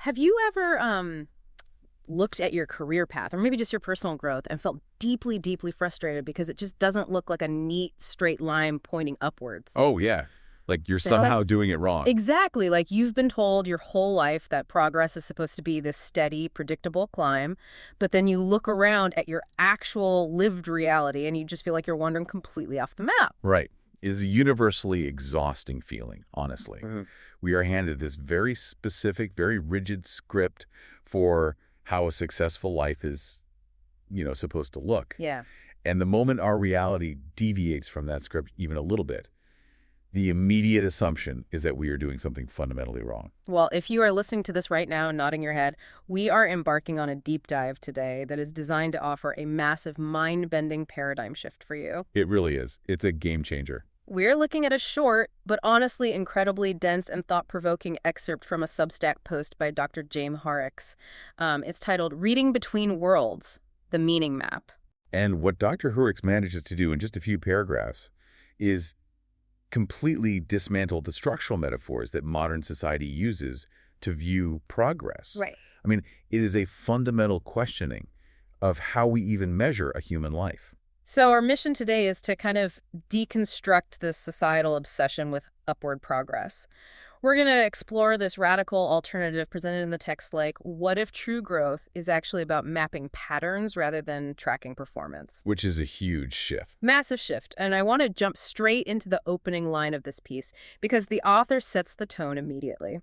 Have you ever looked at your career path or maybe just your personal growth and felt deeply, deeply frustrated because it just doesn't look like a neat straight line pointing upwards? Oh, yeah. Like you're So somehow that's doing it wrong. exactly like you've been told your whole life that progress is supposed to be this steady, predictable climb, but then you look around at your actual lived reality and you just feel like you're wandering completely off the map. Right. It is a universally exhausting feeling, honestly. We are handed this very specific, very rigid script for how a successful life is, supposed to look. Yeah. And the moment our reality deviates from that script even a little bit, the immediate assumption is that we are doing something fundamentally wrong. Well, if you are listening to this right now and nodding your head, we are embarking on a deep dive today that is designed to offer a massive mind-bending paradigm shift for you. It really is. It's a game changer. We're looking at a short, but honestly incredibly dense and thought-provoking excerpt from a Substack post by Dr. Jaime Hoerricks. It's titled Reading Between Worlds, The Meaning Map. And what Dr. Hoerricks manages to do in just a few paragraphs is completely dismantle the structural metaphors that modern society uses to view progress. Right. I mean, it is a fundamental questioning of how we even measure a human life. So our mission today is to kind of deconstruct this societal obsession with upward progress. We're going to explore this radical alternative presented in the text like, what if true growth is actually about mapping patterns rather than tracking performance? Which is a huge shift. Massive shift. And I want to jump straight into the opening line of this piece because the author sets the tone immediately.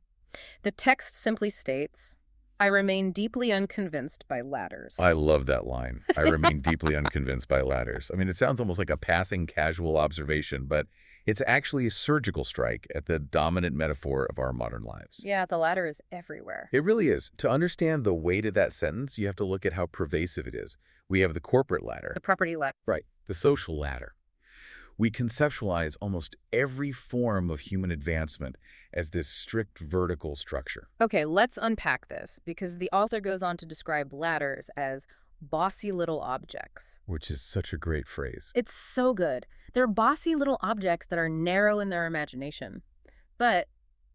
The text simply states, I remain deeply unconvinced by ladders. I love that line. I remain deeply unconvinced by ladders. I mean, it sounds almost like a passing casual observation, but it's actually a surgical strike at the dominant metaphor of our modern lives. Yeah, the ladder is everywhere. It really is. To understand the weight of that sentence, you have to look at how pervasive it is. We have the corporate ladder. The property ladder. Right. The social ladder. We conceptualize almost every form of human advancement as this strict vertical structure. Okay, let's unpack this because the author goes on to describe ladders as bossy little objects. Which is such a great phrase. It's so good. They're bossy little objects that are narrow in their imagination. But,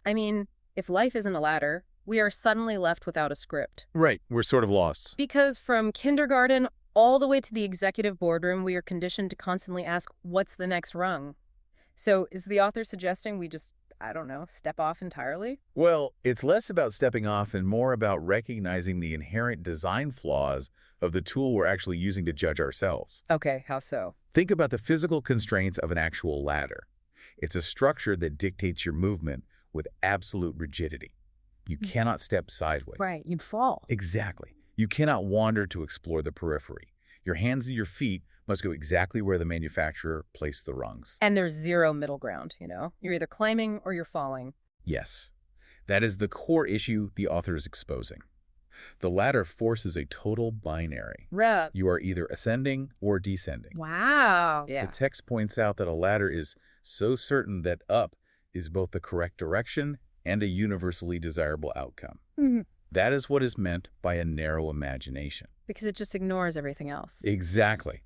I mean, if life isn't a ladder, we are suddenly left without a script. Right. We're sort of lost. Because from kindergarten all the way to the executive boardroom, we are conditioned to constantly ask, what's the next rung? So is the author suggesting we just, I don't know, step off entirely? Well, it's less about stepping off and more about recognizing the inherent design flaws of the tool we're actually using to judge ourselves. Okay, how so? Think about the physical constraints of an actual ladder. It's a structure that dictates your movement with absolute rigidity. You cannot step sideways. Right, you'd fall. Exactly. You cannot wander to explore the periphery. Your hands and your feet must go exactly where the manufacturer placed the rungs. And there's zero middle ground, you know? You're either climbing or you're falling. Yes. That is the core issue the author is exposing. The ladder forces a total binary. Right. You are either ascending or descending. Wow. Yeah. The text points out that a ladder is so certain that up is both the correct direction and a universally desirable outcome. That is what is meant by a narrow imagination. Because it just ignores everything else. Exactly.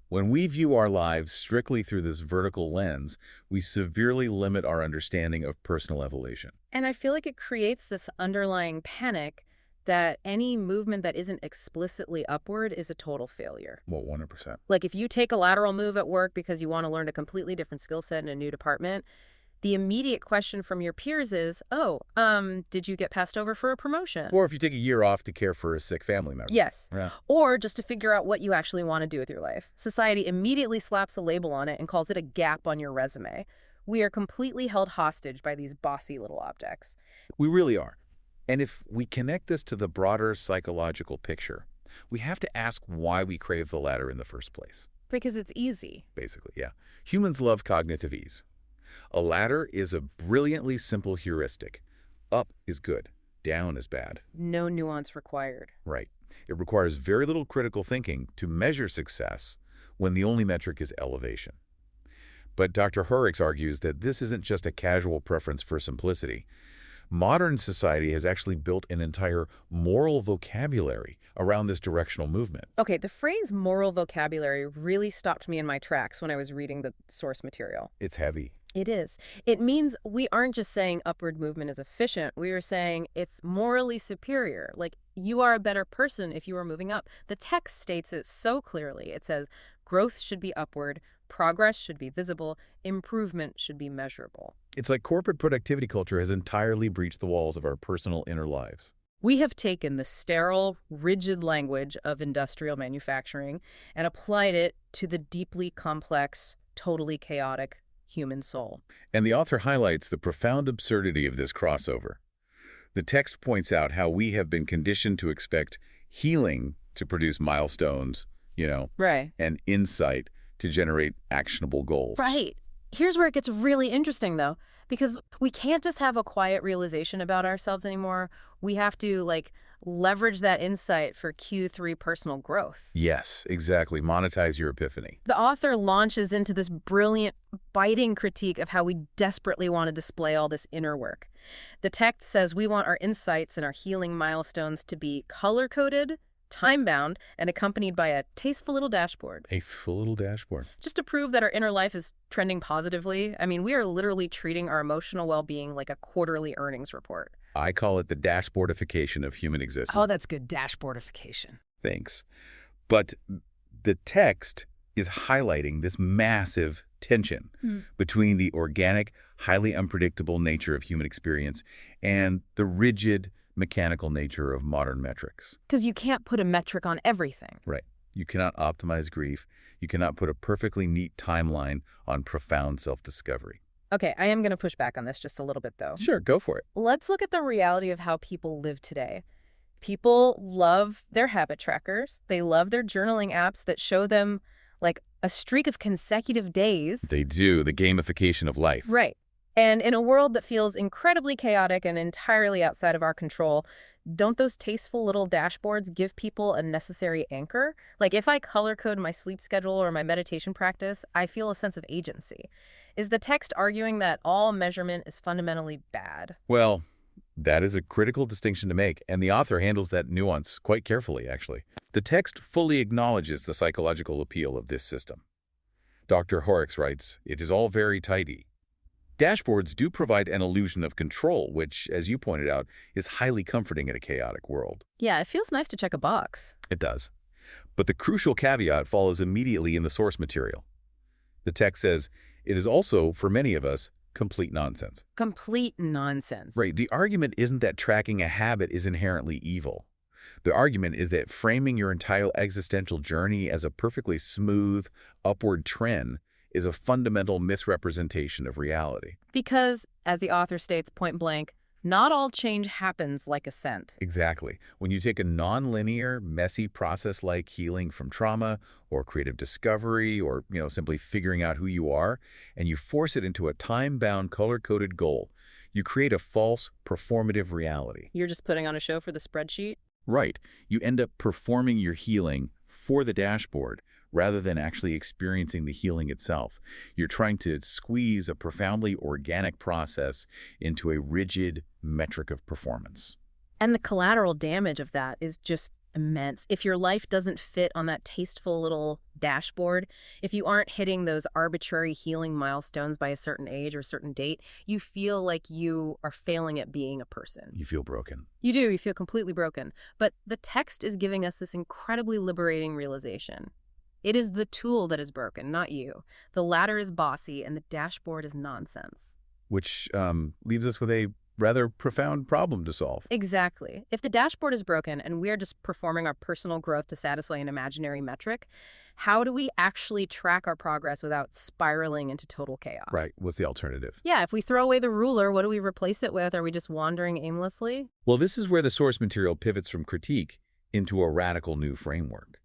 When we view our lives strictly through this vertical lens, we severely limit our understanding of personal evolution. And I feel like it creates this underlying panic that any movement that isn't explicitly upward is a total failure. Well, 100%. Like if you take a lateral move at work because you want to learn a completely different skill set in a new department, the immediate question from your peers is, did you get passed over for a promotion? Or if you take a year off to care for a sick family member. Yes. Yeah. Or just to figure out what you actually want to do with your life. Society immediately slaps a label on it and calls it a gap on your resume. We are completely held hostage by these bossy little objects. We really are. And if we connect this to the broader psychological picture, we have to ask why we crave the ladder in the first place. Because it's easy. Basically, yeah. Humans love cognitive ease. A ladder is a brilliantly simple heuristic. Up is good, down is bad. No nuance required. Right. It requires very little critical thinking to measure success when the only metric is elevation. But Dr. Hoerricks argues that this isn't just a casual preference for simplicity. Modern society has actually built an entire moral vocabulary around this directional movement. Okay, the phrase moral vocabulary really stopped me in my tracks when I was reading the source material. It's heavy. It is. It means we aren't just saying upward movement is efficient. We are saying it's morally superior. Like, you are a better person if you are moving up. The text states it so clearly. It says growth should be upward, progress should be visible, improvement should be measurable. It's like corporate productivity culture has entirely breached the walls of our personal inner lives. We have taken the sterile, rigid language of industrial manufacturing and applied it to the deeply complex, totally chaotic human soul. And the author highlights the profound absurdity of this crossover. The text points out how we have been conditioned to expect healing to produce milestones, Right. and insight to generate actionable goals. Right. Here's where it gets really interesting, though, because we can't just have a quiet realization about ourselves anymore. We have to, leverage that insight for Q3 personal growth. Yes, exactly. Monetize your epiphany. The author launches into this brilliant, biting critique of how we desperately want to display all this inner work. The text says we want our insights and our healing milestones to be color-coded, time-bound, and accompanied by a tasteful little dashboard. A full little dashboard. Just to prove that our inner life is trending positively. I mean, we are literally treating our emotional well-being like a quarterly earnings report. I call it the dashboardification of human existence. Oh, that's good. Dashboardification. Thanks. But the text is highlighting this massive tension between the organic, highly unpredictable nature of human experience and the rigid, mechanical nature of modern metrics. Because you can't put a metric on everything. Right. You cannot optimize grief. You cannot put a perfectly neat timeline on profound self-discovery. Okay, I am going to push back on this just a little bit, though. Sure, go for it. Let's look at the reality of how people live today. People love their habit trackers. They love their journaling apps that show them, a streak of consecutive days. They do, the gamification of life. Right. And in a world that feels incredibly chaotic and entirely outside of our control, don't those tasteful little dashboards give people a necessary anchor? If I color code my sleep schedule or my meditation practice, I feel a sense of agency. Is the text arguing that all measurement is fundamentally bad? Well, that is a critical distinction to make, and the author handles that nuance quite carefully, actually. The text fully acknowledges the psychological appeal of this system. Dr. Hoerricks writes, "It is all very tidy." Dashboards do provide an illusion of control, which, as you pointed out, is highly comforting in a chaotic world. Yeah, it feels nice to check a box. It does. But the crucial caveat follows immediately in the source material. The text says, it is also, for many of us, complete nonsense. Complete nonsense. Right. The argument isn't that tracking a habit is inherently evil. The argument is that framing your entire existential journey as a perfectly smooth, upward trend is a fundamental misrepresentation of reality. Because, as the author states point blank, not all change happens like ascent. Exactly. When you take a nonlinear, messy process like healing from trauma or creative discovery or, simply figuring out who you are, and you force it into a time-bound, color-coded goal, you create a false, performative reality. You're just putting on a show for the spreadsheet? Right. You end up performing your healing for the dashboard rather than actually experiencing the healing itself. You're trying to squeeze a profoundly organic process into a rigid metric of performance. And the collateral damage of that is just immense. If your life doesn't fit on that tasteful little dashboard, if you aren't hitting those arbitrary healing milestones by a certain age or a certain date, you feel like you are failing at being a person. You feel broken. You do. You feel completely broken. But the text is giving us this incredibly liberating realization. It is the tool that is broken, not you. The latter is bossy and the dashboard is nonsense. Which leaves us with a rather profound problem to solve. Exactly. If the dashboard is broken and we're just performing our personal growth to satisfy an imaginary metric, how do we actually track our progress without spiraling into total chaos? Right. What's the alternative? Yeah, if we throw away the ruler, what do we replace it with? Are we just wandering aimlessly? Well, this is where the source material pivots from critique into a radical new framework.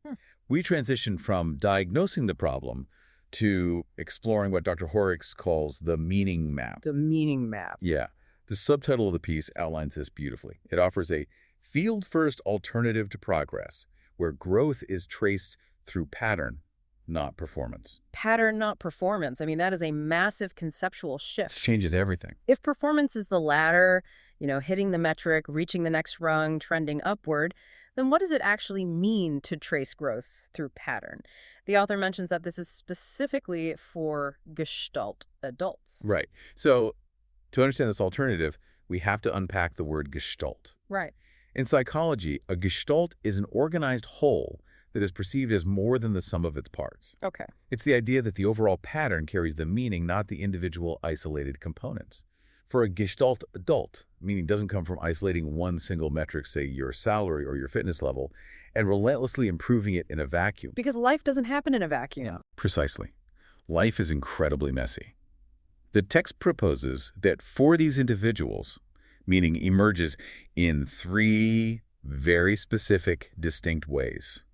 We transition from diagnosing the problem to exploring what Dr. Hoerricks calls the meaning map. The meaning map. Yeah. The subtitle of the piece outlines this beautifully. It offers a field-first alternative to progress, where growth is traced through pattern, not performance. Pattern, not performance. I mean, that is a massive conceptual shift. This changes everything. If performance is the latter, hitting the metric, reaching the next rung, trending upward, then what does it actually mean to trace growth through pattern? The author mentions that this is specifically for Gestalt adults. Right. So to understand this alternative, we have to unpack the word gestalt. Right. In psychology, a gestalt is an organized whole that is perceived as more than the sum of its parts. Okay. It's the idea that the overall pattern carries the meaning, not the individual isolated components. For a gestalt adult, meaning doesn't come from isolating one single metric, say your salary or your fitness level, and relentlessly improving it in a vacuum. Because life doesn't happen in a vacuum. Yeah. Precisely. Life is incredibly messy. The text proposes that for these individuals, meaning emerges in three very specific, distinct ways: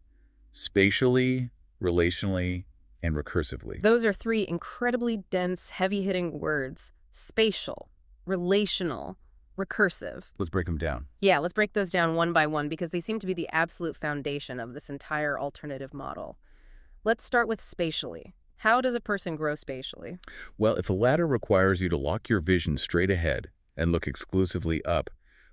spatially, relationally, and recursively. Those are three incredibly dense, heavy-hitting words: spatial, relational, recursive. Let's break them down. Yeah, let's break those down one by one because they seem to be the absolute foundation of this entire alternative model. Let's start with spatially. How does a person grow spatially? Well, if the latter requires you to lock your vision straight ahead and look exclusively up,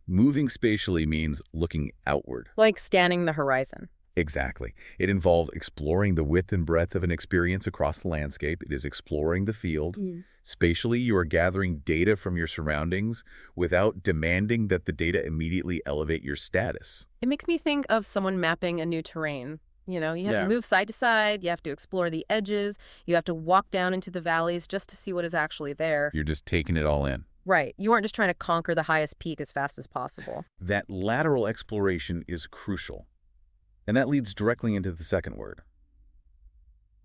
moving spatially means looking outward. Like scanning the horizon. Exactly. It involves exploring the width and breadth of an experience across the landscape. It is exploring the field. Spatially, you are gathering data from your surroundings without demanding that the data immediately elevate your status. It makes me think of someone mapping a new terrain. You have to move side to side, you have to explore the edges, you have to walk down into the valleys just to see what is actually there. You're just taking it all in. Right. You aren't just trying to conquer the highest peak as fast as possible. That lateral exploration is crucial. And that leads directly into the second word: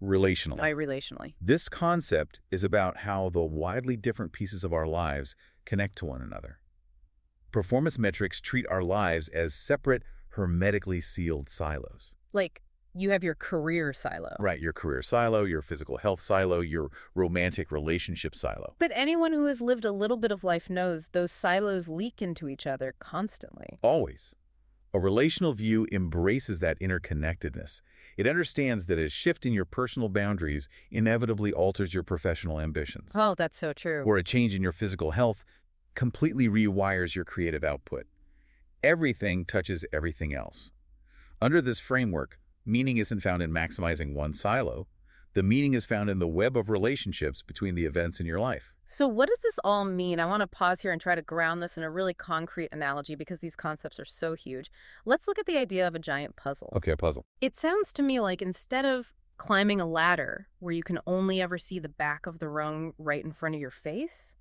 relational. Relationally. This concept is about how the widely different pieces of our lives connect to one another. Performance metrics treat our lives as separate, hermetically sealed silos. Like, you have your career silo. Right, your career silo, your physical health silo, your romantic relationship silo. But anyone who has lived a little bit of life knows those silos leak into each other constantly. Always. A relational view embraces that interconnectedness. It understands that a shift in your personal boundaries inevitably alters your professional ambitions. Oh, that's so true. Or a change in your physical health completely rewires your creative output. Everything touches everything else. Under this framework, meaning isn't found in maximizing one silo. The meaning is found in the web of relationships between the events in your life. So what does this all mean? I want to pause here and try to ground this in a really concrete analogy because these concepts are so huge. Let's look at the idea of a giant puzzle. Okay, a puzzle. It sounds to me like instead of climbing a ladder where you can only ever see the back of the rung right in front of your face,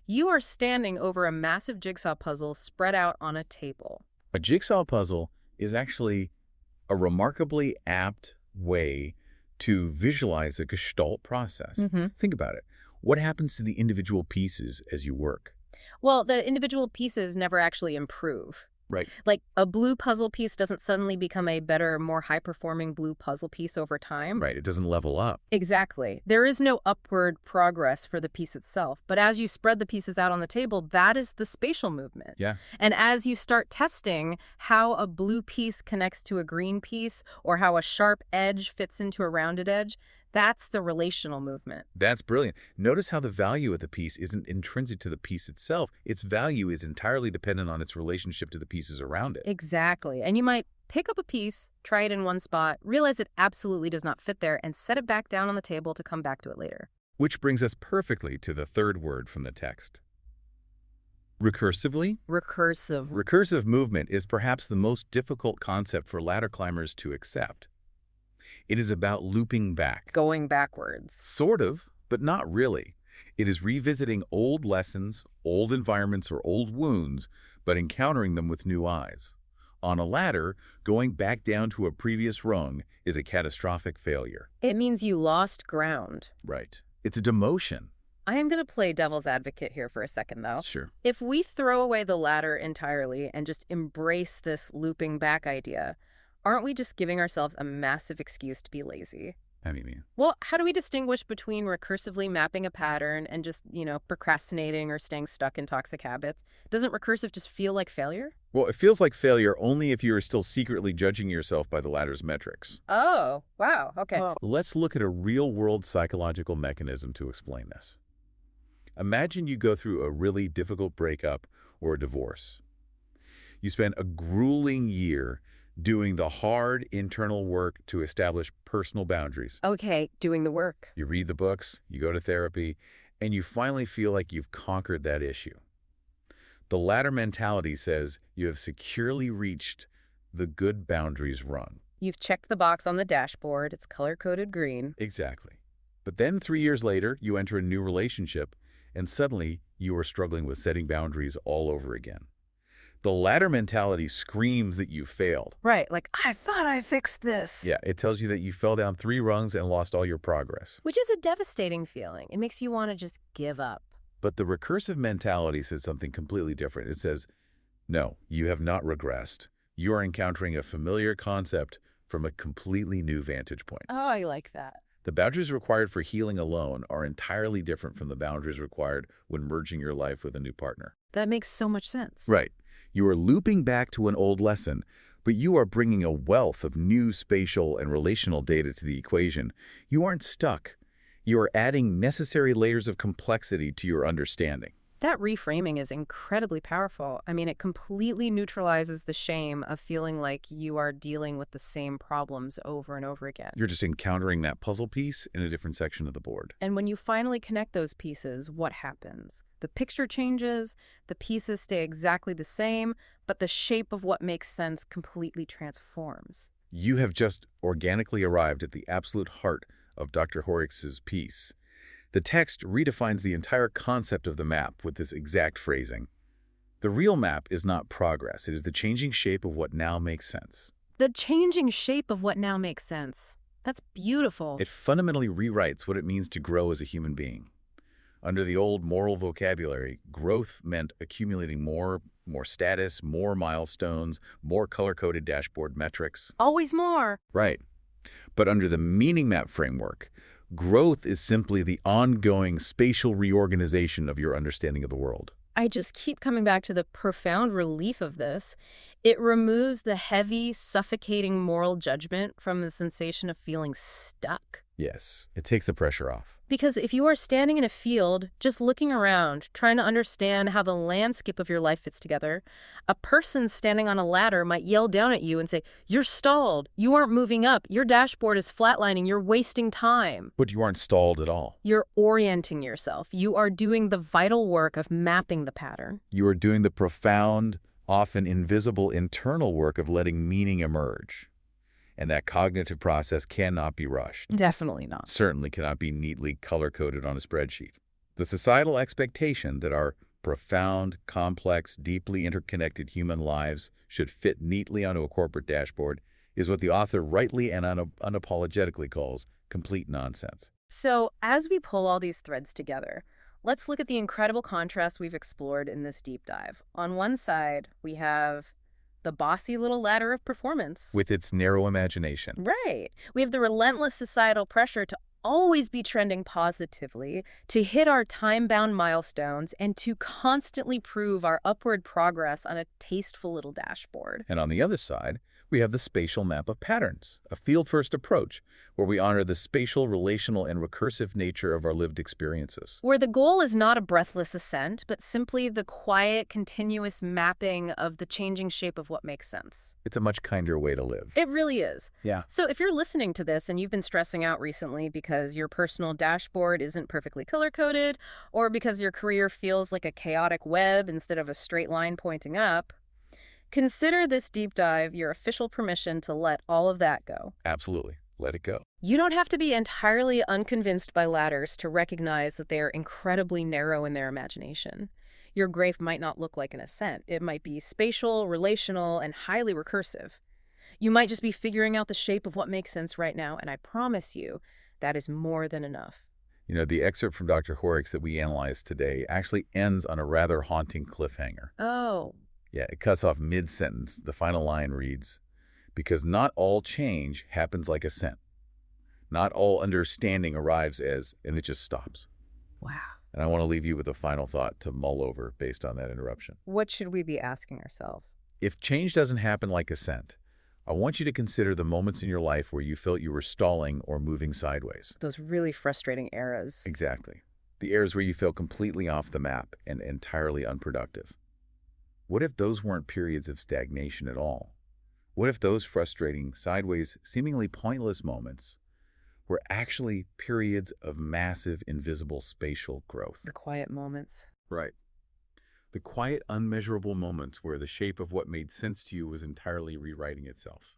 you are standing over a massive jigsaw puzzle spread out on a table. A jigsaw puzzle is actually a remarkably apt way to visualize a gestalt process. Think about it. What happens to the individual pieces as you work? Well, the individual pieces never actually improve. Right. Like a blue puzzle piece doesn't suddenly become a better, more high-performing blue puzzle piece over time. Right. It doesn't level up. Exactly. There is no upward progress for the piece itself. But as you spread the pieces out on the table, that is the spatial movement. Yeah. And as you start testing how a blue piece connects to a green piece or how a sharp edge fits into a rounded edge, that's the relational movement. That's brilliant. Notice how the value of the piece isn't intrinsic to the piece itself. Its value is entirely dependent on its relationship to the pieces around it. Exactly. And you might pick up a piece, try it in one spot, realize it absolutely does not fit there, and set it back down on the table to come back to it later. Which brings us perfectly to the third word from the text. Recursively? Recursive. Recursive movement is perhaps the most difficult concept for ladder climbers to accept. It is about looping back. Going backwards. Sort of, but not really. It is revisiting old lessons, old environments, or old wounds, but encountering them with new eyes. On a ladder, going back down to a previous rung is a catastrophic failure. It means you lost ground. Right. It's a demotion. I am going to play devil's advocate here for a second, though. Sure. If we throw away the ladder entirely and just embrace this looping back idea, aren't we just giving ourselves a massive excuse to be lazy? How do you mean? Well, how do we distinguish between recursively mapping a pattern and just, procrastinating or staying stuck in toxic habits? Doesn't recursive just feel like failure? Well, it feels like failure only if you are still secretly judging yourself by the ladder's metrics. Oh, wow. Okay. Let's look at a real-world psychological mechanism to explain this. Imagine you go through a really difficult breakup or a divorce. You spend a grueling year doing the hard internal work to establish personal boundaries. Okay, doing the work. You read the books, you go to therapy, and you finally feel like you've conquered that issue. The latter mentality says you have securely reached the good boundaries rung. You've checked the box on the dashboard. It's color-coded green. Exactly. But then 3 years later, you enter a new relationship, and suddenly you are struggling with setting boundaries all over again. The latter mentality screams that you failed. Right, like, I thought I fixed this. Yeah, it tells you that you fell down 3 rungs and lost all your progress. Which is a devastating feeling. It makes you want to just give up. But the recursive mentality says something completely different. It says, no, you have not regressed. You are encountering a familiar concept from a completely new vantage point. Oh, I like that. The boundaries required for healing alone are entirely different from the boundaries required when merging your life with a new partner. That makes so much sense. Right. You are looping back to an old lesson, but you are bringing a wealth of new spatial and relational data to the equation. You aren't stuck. You are adding necessary layers of complexity to your understanding. That reframing is incredibly powerful. I mean, it completely neutralizes the shame of feeling like you are dealing with the same problems over and over again. You're just encountering that puzzle piece in a different section of the board. And when you finally connect those pieces, what happens? The picture changes, the pieces stay exactly the same, but the shape of what makes sense completely transforms. You have just organically arrived at the absolute heart of Dr. Hoerricks' piece. The text redefines the entire concept of the map with this exact phrasing. The real map is not progress. It is the changing shape of what now makes sense. The changing shape of what now makes sense. That's beautiful. It fundamentally rewrites what it means to grow as a human being. Under the old moral vocabulary, growth meant accumulating more status, more milestones, more color-coded dashboard metrics. Always more. Right. But under the meaning map framework, growth is simply the ongoing spatial reorganization of your understanding of the world. I just keep coming back to the profound relief of this. It removes the heavy, suffocating moral judgment from the sensation of feeling stuck. Yes, it takes the pressure off. Because if you are standing in a field, just looking around, trying to understand how the landscape of your life fits together, a person standing on a ladder might yell down at you and say, "You're stalled. You aren't moving up. Your dashboard is flatlining. You're wasting time." But you aren't stalled at all. You're orienting yourself. You are doing the vital work of mapping the pattern. You are doing the profound, often invisible internal work of letting meaning emerge. And that cognitive process cannot be rushed. Definitely not. Certainly cannot be neatly color-coded on a spreadsheet. The societal expectation that our profound, complex, deeply interconnected human lives should fit neatly onto a corporate dashboard is what the author rightly and unapologetically calls complete nonsense. So, as we pull all these threads together, let's look at the incredible contrast we've explored in this deep dive. On one side, we have the bossy little ladder of performance. With its narrow imagination. Right. We have the relentless societal pressure to always be trending positively, to hit our time-bound milestones, and to constantly prove our upward progress on a tasteful little dashboard. And on the other side, we have the spatial map of patterns, a field-first approach where we honor the spatial, relational, and recursive nature of our lived experiences. Where the goal is not a breathless ascent, but simply the quiet, continuous mapping of the changing shape of what makes sense. It's a much kinder way to live. It really is. Yeah. So if you're listening to this and you've been stressing out recently because your personal dashboard isn't perfectly color-coded, or because your career feels like a chaotic web instead of a straight line pointing up, consider this deep dive your official permission to let all of that go. Absolutely. Let it go. You don't have to be entirely unconvinced by ladders to recognize that they are incredibly narrow in their imagination. Your graph might not look like an ascent. It might be spatial, relational, and highly recursive. You might just be figuring out the shape of what makes sense right now, and I promise you, that is more than enough. You know, the excerpt from Dr. Hoerricks that we analyzed today actually ends on a rather haunting cliffhanger. Oh. Yeah, it cuts off mid-sentence. The final line reads, "Because not all change happens like ascent. Not all understanding arrives as," and it just stops. Wow. And I want to leave you with a final thought to mull over based on that interruption. What should we be asking ourselves? If change doesn't happen like ascent, I want you to consider the moments in your life where you felt you were stalling or moving sideways. Those really frustrating eras. Exactly. The areas where you felt completely off the map and entirely unproductive. What if those weren't periods of stagnation at all? What if those frustrating, sideways, seemingly pointless moments were actually periods of massive, invisible spatial growth? The quiet moments. Right. The quiet, unmeasurable moments where the shape of what made sense to you was entirely rewriting itself.